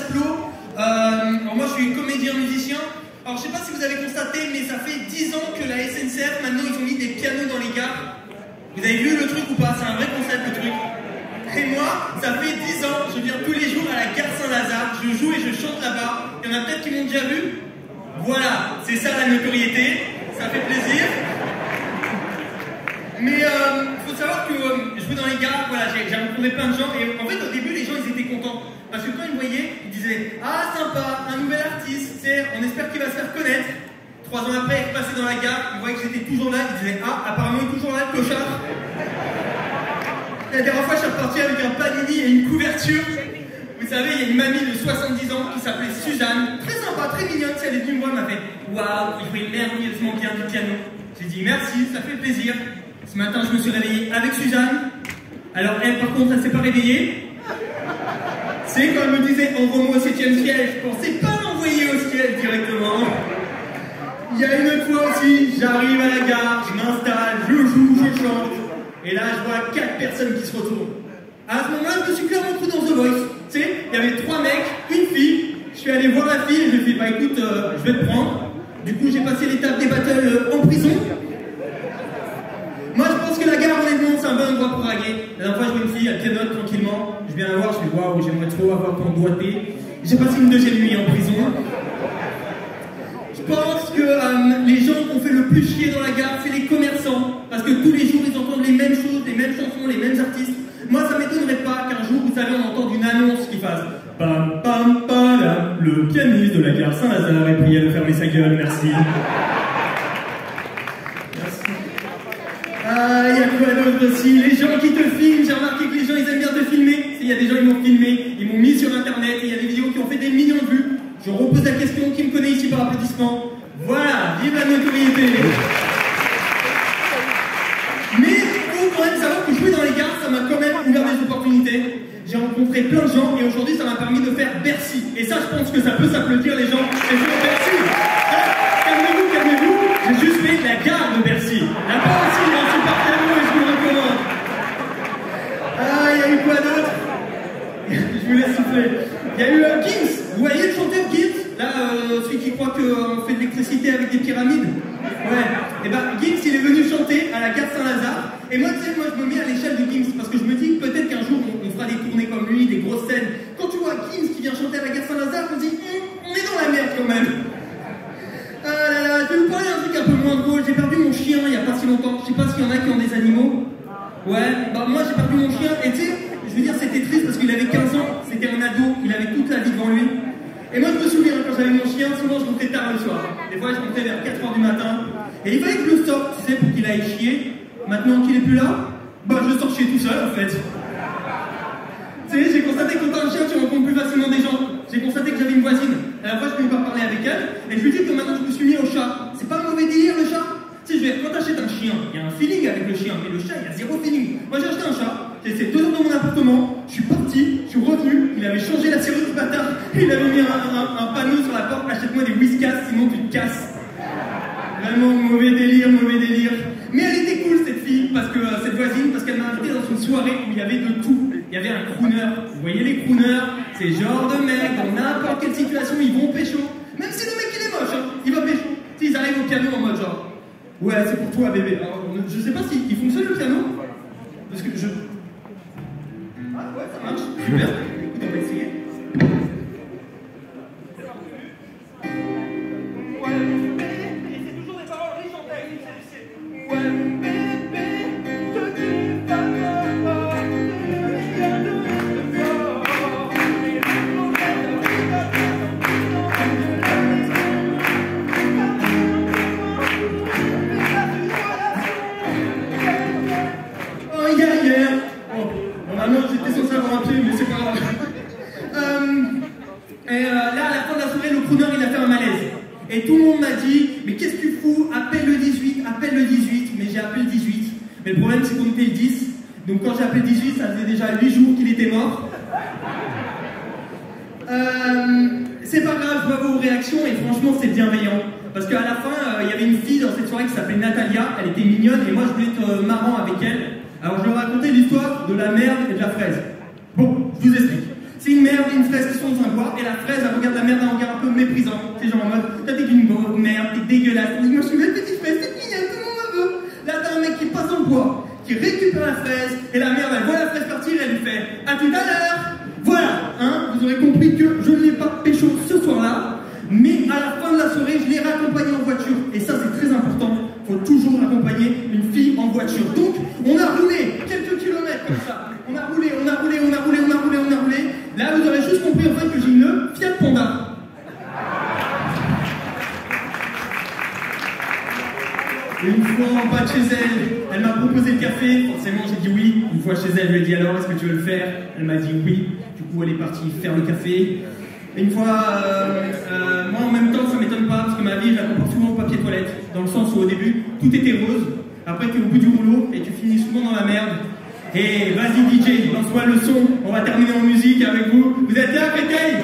Asplo. Alors moi je suis comédien musicien. Alors je sais pas si vous avez constaté, mais ça fait 10 ans que la SNCF, maintenant ils ont mis des pianos dans les gares. Vous avez vu le truc ou pas? C'est un vrai concept le truc. Et moi, ça fait 10 ans, je viens tous les jours à la gare Saint-Lazare, je joue et je chante là-bas. Il y en a peut-être qui m'ont déjà vu. Voilà, c'est ça la notoriété, ça fait plaisir. Mais faut savoir que je vais dans les gares, voilà, j'ai rencontré plein de gens et en fait au début les gens ils étaient contents parce que quand ils me voyaient, ils disaient ah sympa, un nouvel artiste, on espère qu'il va se faire connaître. 3 ans après, ils passaient dans la gare, ils voyaient que j'étais toujours là, ils disaient ah apparemment il est toujours là le clochard. La dernière fois je suis reparti avec un panini et une couverture. Vous savez, il y a une mamie de 70 ans qui s'appelait Suzanne, très sympa, très mignonne, elle est venue me voir, elle m'a fait waouh, il jouait merveilleusement bien du piano. J'ai dit merci, ça fait plaisir. Ce matin, je me suis réveillé avec Suzanne. Alors elle, par contre, elle s'est pas réveillée. C'est quand elle me disait envoie-moi au 7e ciel, je pensais pas l'envoyer au ciel directement. Il y a une autre fois aussi, j'arrive à la gare, je m'installe, je joue, je chante. Et là, je vois 4 personnes qui se retournent. À ce moment-là, je me suis clairement cru dans The Voice. Tu sais, il y avait 3 mecs, une fille. Je suis allé voir la fille et je lui ai dit bah écoute, je vais te prendre. Du coup, j'ai passé l'étape des battles en prison. Moi, je pense que la gare, honnêtement, c'est un bon endroit pour draguer. La dernière fois, je vois une fille, elle pianote tranquillement. Je viens la voir, je fais waouh, j'aimerais trop avoir ton doigté. J'ai passé une 2e nuit en prison. Je pense que les gens qui ont fait le plus chier dans la gare, c'est les commerçants. Parce que tous les jours, ils entendent les mêmes choses, les mêmes chansons, les mêmes artistes. Moi, ça m'étonnerait pas qu'un jour, vous savez, on entende une annonce qui fasse pam pam pam, le pianiste de la gare Saint-Lazare est prié de fermer sa gueule, merci. Ah, il y a quoi d'autre aussi? Les gens qui te filment, j'ai remarqué que les gens ils aiment bien te filmer. Il y a des gens qui m'ont filmé, ils m'ont mis sur internet, et il y a des vidéos qui ont fait des millions de vues. Je repose la question, qui me connaît ici par applaudissement? Voilà, vive la notoriété. Mais il faut quand même savoir que jouer dans les gares, ça m'a quand même ouvert des opportunités. J'ai rencontré plein de gens et aujourd'hui ça m'a permis de faire Bercy. Et ça, je pense que ça peut s'applaudir les gens. J'ai fait Bercy. Calmez-vous, calmez-vous. J'ai juste fait la gare de Bercy. Là-bas aussi, il y a un super piano et je vous le recommande. Ah, il y a eu quoi d'autre? Je vous laisse souffler. Il y a eu Gims. Vous voyez le chanteur Gims? Là, celui qui croit qu'on fait de l'électricité avec des pyramides. Ouais. Et ben, Gims, il est venu chanter à la gare Saint-Lazare. Et moi, tu sais, moi, je me mets à l'échelle de Gims parce que je me dis peut-être qu'un jour, on fera des tournées comme lui, des grosses scènes. Quand tu vois Gims qui vient chanter à la gare Saint-Lazare, on se dit, on est dans la merde quand même. Ah là là, je vais vous parler d'un truc un peu moins drôle. J'ai perdu mon chien il n'y a pas si longtemps. Je sais pas s'il y en a qui ont des animaux. Ouais, bah moi j'ai perdu mon chien et tu sais, je veux dire, c'était triste parce qu'il avait 15 ans, c'était un ado, il avait toute la vie devant lui. Et moi je me souviens, quand j'avais mon chien, souvent je rentrais tard le soir. Des fois je rentrais vers 4h du matin. Et il fallait que je le sorte, tu sais, pour qu'il aille chier. Maintenant qu'il est plus là, bah je le sors chier tout seul en fait. Tu sais, j'ai constaté que quand t'as un chien, tu rencontres plus facilement des gens. J'ai constaté que j'avais une voisine. À la fois, je ne pouvais pas parler avec elle. Et je lui dis que maintenant, je me suis mis au chat. C'est pas un mauvais délire, le chat? Tu sais, quand t'achètes un chien, il y a un feeling avec le chien. Mais le chat, il y a zéro feeling. Moi, j'ai acheté un chat. J'ai laissé 2 heures dans mon appartement. Je suis parti. Je suis revenu. Il avait changé la serrure du bâtard. Et il avait mis un panneau sur la porte. Achète-moi des whiskas, sinon tu te casses. Vraiment, mauvais délire, mauvais délire. Mais elle était cool, cette fille, parce que cette voisine, parce qu'elle m'a invité dans une soirée où il y avait de tout. Il y avait un crooner. Vous voyez les crooners? C'est le genre de mec, dans n'importe quelle situation, ils vont pécho. Même si le mec il est moche, hein, il va pécho. Tu sais, ils arrivent au piano en mode genre, ouais, c'est pour toi, bébé. Alors, je sais pas s'il fonctionne le piano. Parce que je. Ah ouais, ça marche. Super. Écoute, on va essayer. Et tout le monde m'a dit, mais qu'est-ce que tu fous? Appelle le 18, appelle le 18. Mais j'ai appelé le 18. Mais le problème, c'est qu'on était le 10. Donc quand j'ai appelé le 18, ça faisait déjà 8 jours qu'il était mort. C'est pas grave, je vois vos réactions et franchement, c'est bienveillant. Parce qu'à la fin, il y avait une fille dans cette soirée qui s'appelait Natalia. Elle était mignonne et moi, je voulais être marrant avec elle. Alors je lui ai raconté l'histoire de la merde et de la fraise. Bon, je vous explique. C'est une merde et une fraise. fraises qui sont dans un bois, et la fraise, elle regarde la merde d'un regard un peu méprisant. C'est genre en mode, toi t'es d'une grosse merde, t'es dégueulasse. Moi je suis une petite fraise, c'est mignonne, tout le monde me veut. Là t'as un mec qui passe dans le bois, qui récupère la fraise, et la merde elle voit la fraise partir, et elle lui fait à tout à l'heure. Voilà, hein, vous aurez compris que je ne l'ai pas pécho ce soir-là, mais à la fin de la soirée, je l'ai raccompagné en voiture. Et ça c'est très important, il faut toujours accompagner une fille en voiture. Donc on a roulé quelques kilomètres comme ça. On a roulé. Là, vous aurez juste compris en fait que j'ai une Fiat Panda. Une fois en bas de chez elle m'a proposé le café. Forcément, j'ai dit oui. Une fois chez elle, je lui ai dit alors, est-ce que tu veux le faire? Elle m'a dit oui. Du coup, elle est partie faire le café. Et une fois, moi en même temps, ça m'étonne pas parce que ma vie, je la compare souvent au papier toilette. Dans le sens où au début, tout était rose. Après, tu es au bout du rouleau et tu finis souvent dans la merde. Et vas-y DJ, lance-moi le son, on va terminer en musique avec vous. Vous êtes là, Créteil?